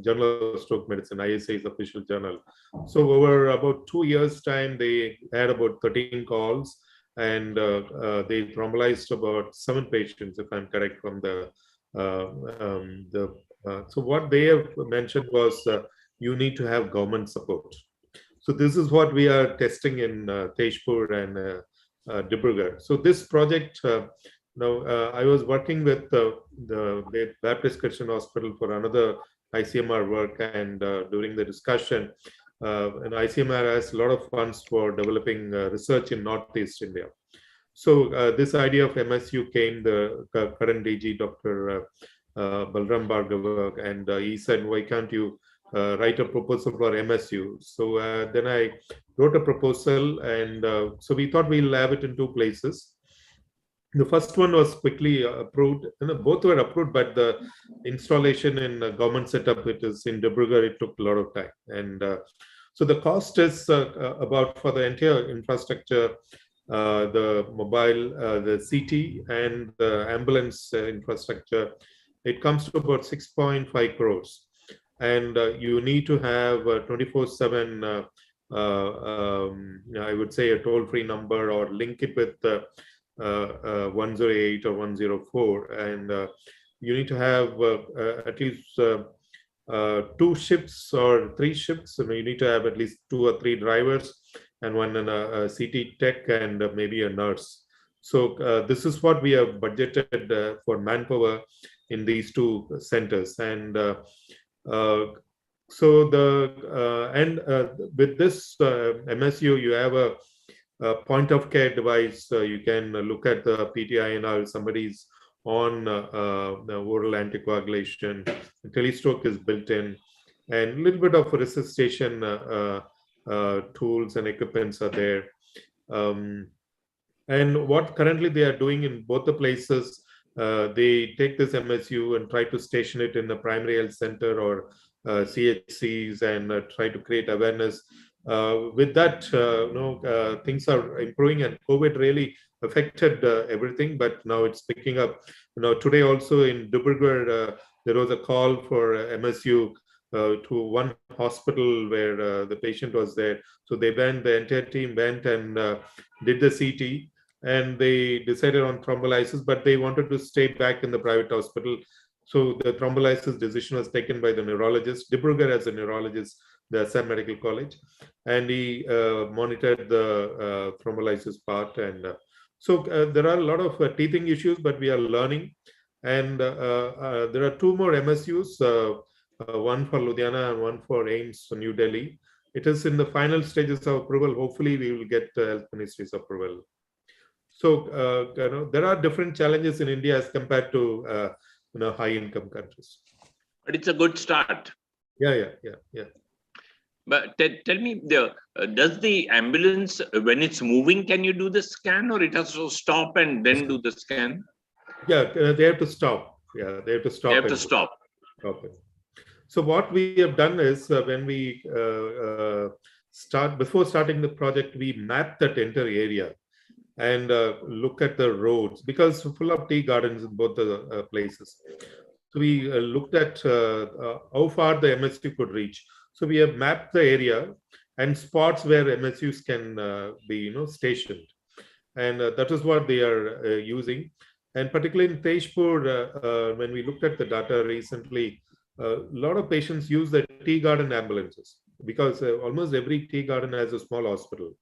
Journal of Stroke Medicine, ISA's official journal. So over about 2 years' time, they had about 13 calls, and they thrombolized about 7 patients, if I'm correct, from so what they have mentioned was you need to have government support. So this is what we are testing in Tezpur and Dibrugarh. So this project, now I was working with the Baptist Christian Hospital for another ICMR work, and during the discussion, and ICMR has a lot of funds for developing research in Northeast India. So this idea of MSU came, the current DG, Dr. Balram Bhargava, and he said, why can't you write a proposal for MSU? So then I wrote a proposal, and so we thought we'll have it in 2 places. The first one was quickly approved. Both were approved, but the installation in government setup, it is in Dibrugarh, it took a lot of time. And so the cost is about, for the entire infrastructure, the mobile, the CT, and the ambulance infrastructure, it comes to about 6.5 crores. and you need to have 24/7, I would say, a toll-free number, or link it with 108 or 104, and you need to have at least 2 shifts or 3 shifts. You need to have at least 2 or 3 drivers and one CT tech and maybe a nurse. So this is what we have budgeted for manpower in these 2 centers. And so with this MSU, you have a point of care device. You can look at the PTINR. Somebody's on the oral anticoagulation. The telestroke is built in, and a little bit of resuscitation tools and equipments are there. And what currently they are doing in both the places, they take this MSU and try to station it in the primary health center or CHCs and try to create awareness. With that, things are improving, and COVID really affected everything, but now it's picking up. Today also in Dibrugarh, there was a call for MSU to one hospital where the patient was there. So the entire team went and did the CT, and they decided on thrombolysis, but they wanted to stay back in the private hospital. So the thrombolysis decision was taken by the neurologist. Dibrugarh has a neurologist, the Assam Medical College, and he monitored the thrombolysis part. And so there are a lot of teething issues, but we are learning. And there are 2 more MSUs, one for Ludhiana and one for AIIMS New Delhi. It is in the final stages of approval. Hopefully, we will get Health Ministry's approval. So there are different challenges in India as compared to high-income countries. But it's a good start. Yeah. But tell me, does the ambulance, when it's moving, can you do the scan, or it has to stop and then do the scan? Yeah, they have to stop. Yeah, they have to stop. They have to stop. Okay. So what we have done is when we before starting the project, we mapped that entire area and look at the roads, because full of tea gardens in both the places. So we looked at how far the MSU could reach. So we have mapped the area and spots where MSUs can be stationed, and that is what they are using. And particularly in Tejpur, when we looked at the data recently, a lot of patients use the tea garden ambulances, because almost every tea garden has a small hospital,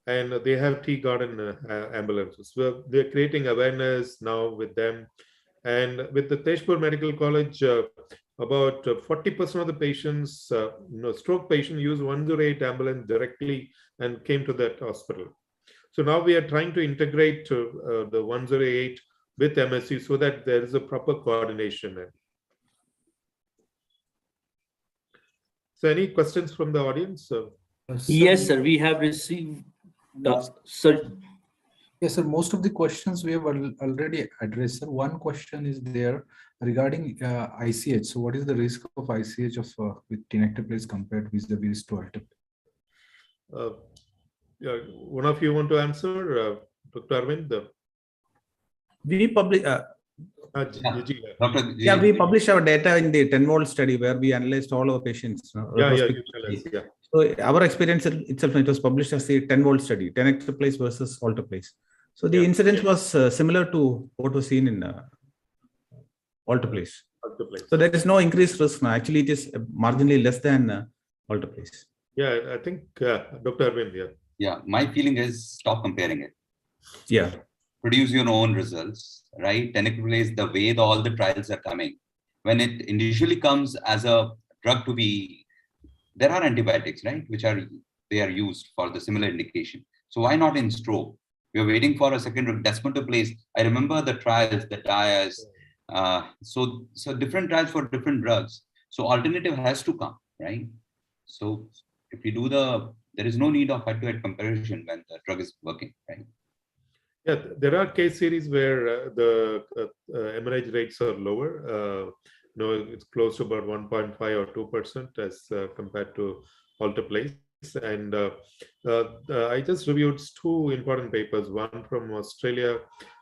and they have tea garden ambulances. So they're creating awareness now with them. And with the Tejpur Medical College, about 40% of the patients, stroke patients, use 108 ambulance directly and came to that hospital. So now we are trying to integrate the 108 with MSU so that there is a proper coordination. So any questions from the audience? Yes, sir. We have received. Sir. Yes, sir. Most of the questions we have already addressed, sir. One question is there regarding ICH. So what is the risk of ICH with Tenectase compared vis-a-vis to Alteplase? One of you want to answer, Dr. Arvind? We publish. We published our data in the 10-volt study where we analyzed all our patients. So our experience itself, it was published as the 10-volt study, Tenectase versus Alteplase. So the incidence was similar to what was seen in Alteplase. So there is no increased risk now. Actually, it is marginally less than Alteplase. Yeah, I think Dr. Arvind, Yeah, my feeling is stop comparing it. Yeah. Produce your own results, right? Tenectase, the way all the trials are coming, when it initially comes as a drug to be, there are antibiotics, right, they are used for the similar indication. So why not in stroke? We are waiting for a second drug, desmoterplase. I remember the trials, the DIAS. So different trials for different drugs. So alternative has to come, right? So if we do there is no need of head-to-head comparison when the drug is working, right? Yeah, there are case series where the hemorrhage rates are lower. It's close to about 1.5 or 2% as compared to Alteplase. And I just reviewed 2 important papers. One from Australia,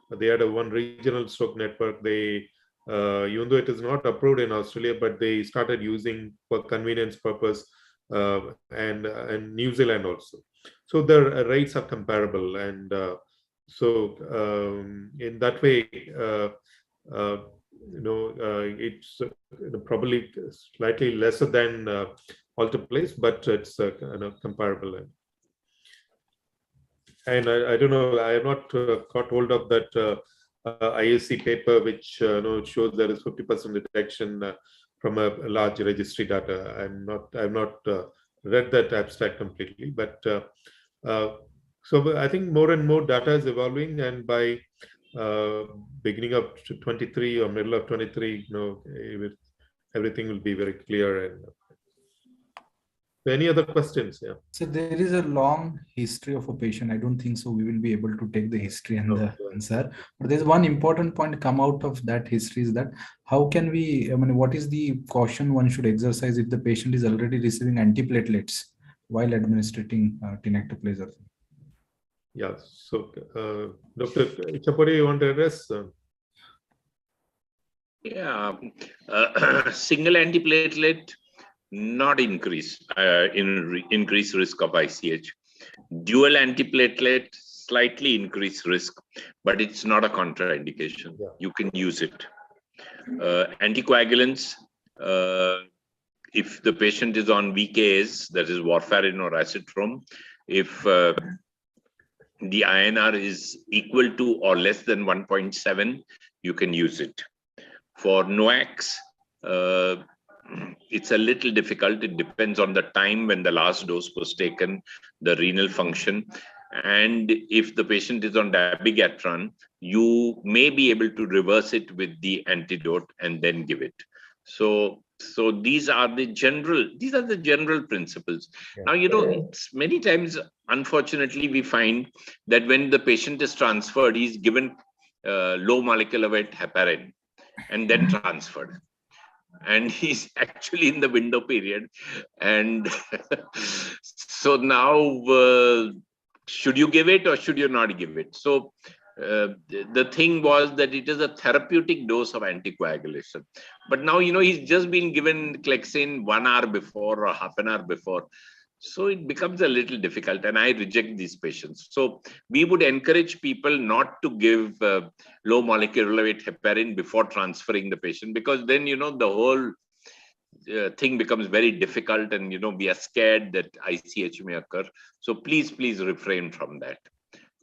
they had one regional stroke network. They even though it is not approved in Australia, but they started using for convenience purpose, and New Zealand also. So the rates are comparable, and in that way, it's probably slightly lesser than alteplase, but it's comparable. And I don't know, I have not got hold of that ISC paper, which shows there is 50% detection from a large registry data. I've not read that abstract completely, but so I think more and more data is evolving, and by beginning of 23 or middle of 23, everything will be very clear. And any other questions? Yeah. So there is a long history of a patient. I don't think so we will be able to take the history and the answer. But there's one important point come out of that history is that how can we, what is the caution one should exercise if the patient is already receiving antiplatelets while administering tenectase? Yeah. So Dr. Chapuri, you want to address? Yeah. Single antiplatelet, not increase risk of ICH. Dual antiplatelet, slightly increased risk, but it's not a contraindication. Yeah. You can use it. Anticoagulants, if the patient is on VKS, that is warfarin or acetrom, if the INR is equal to or less than 1.7, you can use it. For NOACs, it's a little difficult. It depends on the time when the last dose was taken, the renal function. And if the patient is on dabigatran, you may be able to reverse it with the antidote and then give it. So these are the general principles. Yeah. Now, many times, unfortunately, we find that when the patient is transferred, he's given low molecular weight heparin and then transferred. And he's actually in the window period. And so now, should you give it or should you not give it? So the thing was that it is a therapeutic dose of anticoagulation. But now, he's just been given Clexane 1 hour before or half an hour before. So it becomes a little difficult, and I reject these patients. So we would encourage people not to give low molecular weight heparin before transferring the patient, because then, the whole thing becomes very difficult, and, we are scared that ICH may occur. So please refrain from that.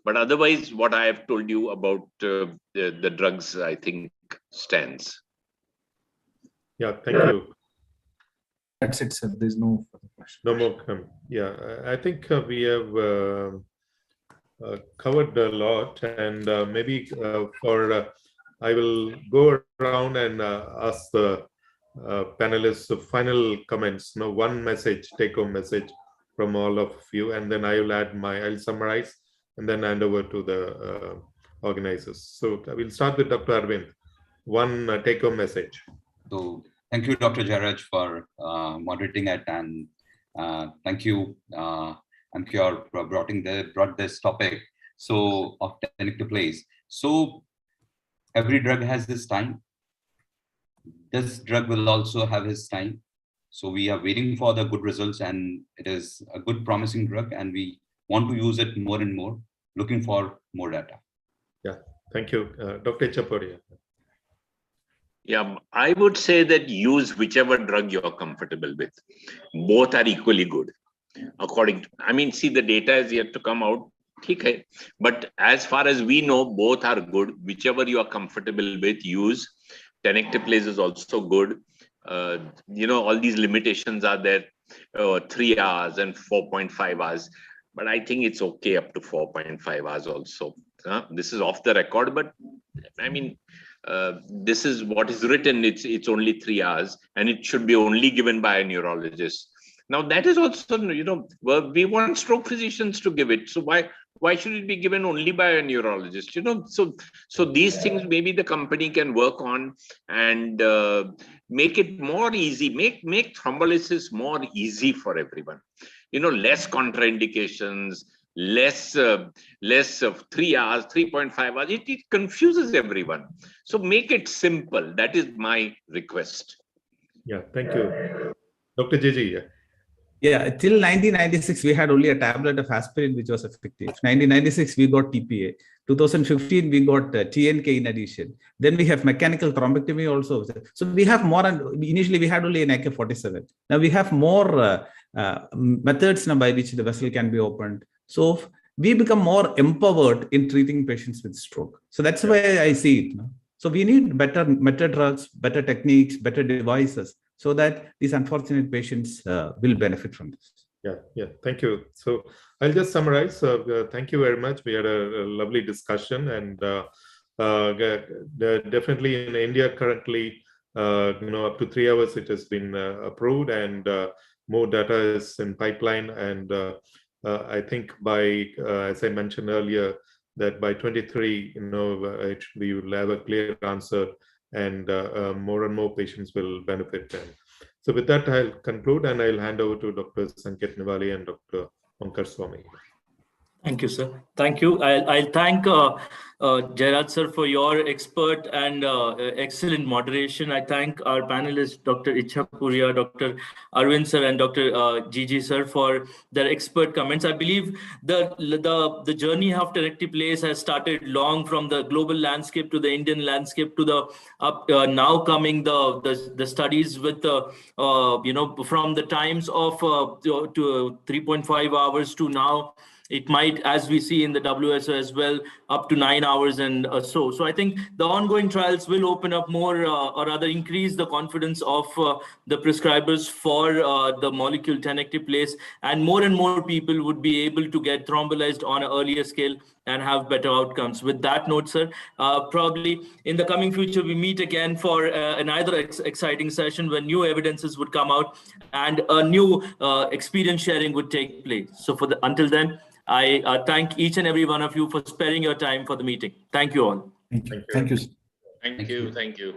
But otherwise, what I have told you about the drugs, I think stands. Yeah, thank you. That's it, sir. There's no further question. No more. Yeah, I think we have covered a lot, and maybe I will go around and ask the panelists the final comments. One message, take-home message from all of you, and then I'll summarize and then hand over to the organizers. So I will start with Dr. Arvind. One take-home message. So thank you, Dr. Jairaj, for moderating it, and thank you, Emcure, for brought this topic of tenectase. So every drug has this time. This drug will also have its time. So we are waiting for the good results, and it is a good, promising drug, and we want to use it more and more, looking for more data. Yeah, thank you. Dr. Chaporia. Yeah, I would say that use whichever drug you're comfortable with. Both are equally good. See, the data is yet to come out. Okay. But as far as we know, both are good. Whichever you are comfortable with, use. Tenectase is also good. All these limitations are there, 3 hours and 4.5 hours. But I think it's okay up to 4.5 hours also. This is off the record, but this is what is written. It's only 3 hours, and it should be only given by a neurologist. Now that is also, we want stroke physicians to give it. So why should it be given only by a neurologist? So these things maybe the company can work on and make it more easy, make thrombolysis more easy for everyone. Less contraindications, less of 3 hours, 3.5 hours. It confuses everyone. So make it simple. That is my request. Yeah, thank you. Dr. JG. Yeah, till 1996, we had only a tablet of aspirin which was effective. 1996, we got TPA. 2015, we got TNK in addition. Then we have mechanical thrombectomy also. So we have more, and initially we had only an AK-47. Now we have more methods now by which the vessel can be opened. So we become more empowered in treating patients with stroke. So that's the way I see it. So we need better drugs, better techniques, better devices, so that these unfortunate patients will benefit from this. Yeah, thank you. So I'll just summarize. Thank you very much. We had a lovely discussion, and definitely in India currently, up to 3 hours it has been approved, and more data is in pipeline. And I think by, as I mentioned earlier, that by 23, we will have a clear answer, and more and more patients will benefit. And so with that, I'll conclude, and I'll hand over to Dr. Sanket Nivale and Dr. Onkar Swami. Thank you, sir. Thank you. I'll thank Jairaj sir for your expert and excellent moderation. I thank our panelists, Dr. Icha Puria, Dr. Arvind sir, and Dr. Gigi sir for their expert comments. I believe the journey of Tenectase has started long, from the global landscape to the Indian landscape to the now coming the studies with from the times of to 3.5 hours to now. It might, as we see in the WSO as well, up to 9 hours and so. So I think the ongoing trials will open up more, or rather increase the confidence of the prescribers for the molecule Tenectase, and more people would be able to get thrombolyzed on an earlier scale and have better outcomes. With that note, sir, probably in the coming future, we meet again for another exciting session when new evidences would come out and a new experience sharing would take place. So until then, I thank each and every one of you for sparing your time for the meeting. Thank you all. Thank you. Thank you. Thank you.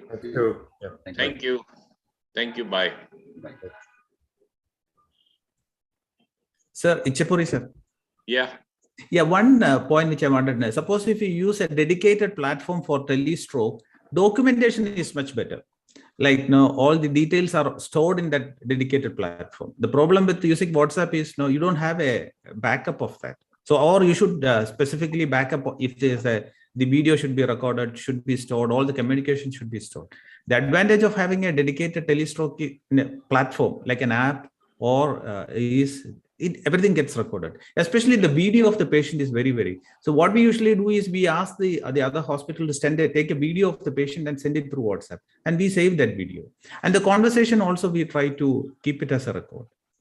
Yeah. Thank you. Bye. Sir, Ichapuri, sir. Yeah, one point which I wanted to know. Suppose if you use a dedicated platform for telestroke, documentation is much better. Like, all the details are stored in that dedicated platform. The problem with using WhatsApp is, you don't have a backup of that. So, or you should specifically backup if there's the video should be recorded, should be stored, all the communication should be stored. The advantage of having a dedicated telestroke platform, like an app, or everything gets recorded. Especially the video of the patient is very. So what we usually do is we ask the other hospital to take a video of the patient and send it through WhatsApp, and we save that video. And the conversation also, we try to keep it as a record.